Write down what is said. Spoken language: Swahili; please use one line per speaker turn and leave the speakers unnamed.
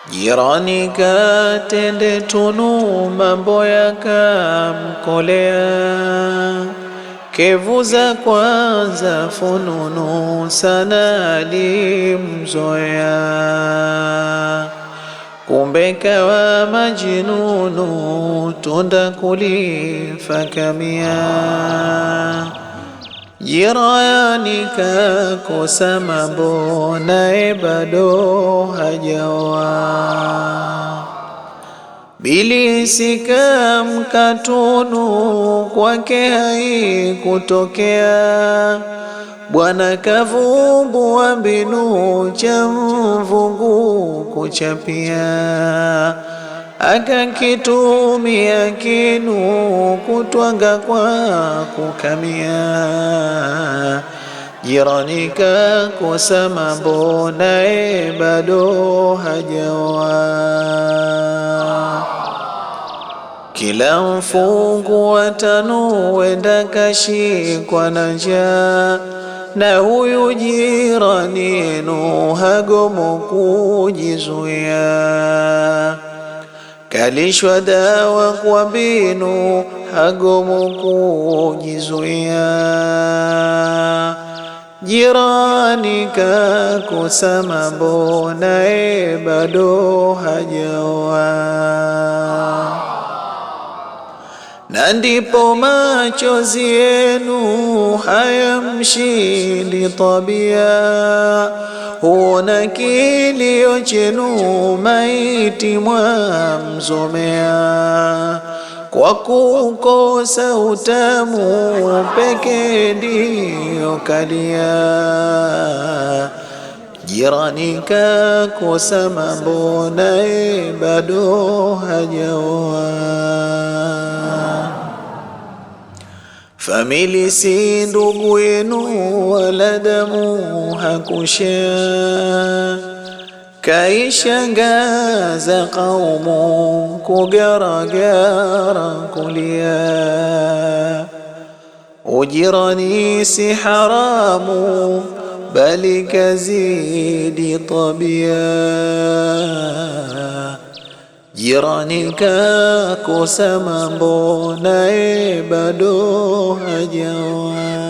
Jirani katende tunu, mambo yakamkolea. Kevuza kwanza fununu, sana alimzoea. Kumbe kawa majinunu, tunda kulifakamia. Jirani kakosa mambo, naye bado hajaoa. Bilisi kamkatunu, kwake haikutokea. Bwana kavumbua mbinu, cha mvungu kuchapia. Akakitumia kinu, kutwanga kwa kukamia. Jirani kakosa mambo, naye bado hajaoa. Kila mfungu wa tano wenda kashikwa na njaa, na huyu jirani yenu hagomo kujizuia. Kalishwa dawa kwa mbinu, hagomo kujizuia. Jirani kakosa mambo, naye bado hajaoa. Na ndipo machozi yenu hayamshindi tabia, huona kilio chenu maiti mwamzomea. Kwa kukosa utamu peke ndio kalia. Jirani kakosa mambo, naye bado hajaoa. Famili si ndugu yenu, wala damu hakushea. Kaishangaza kaumu, kugaragara kulia. Ujirani si haramu, bali kazidi tabia. Jirani kakosa mambo, naye bado hajaoa.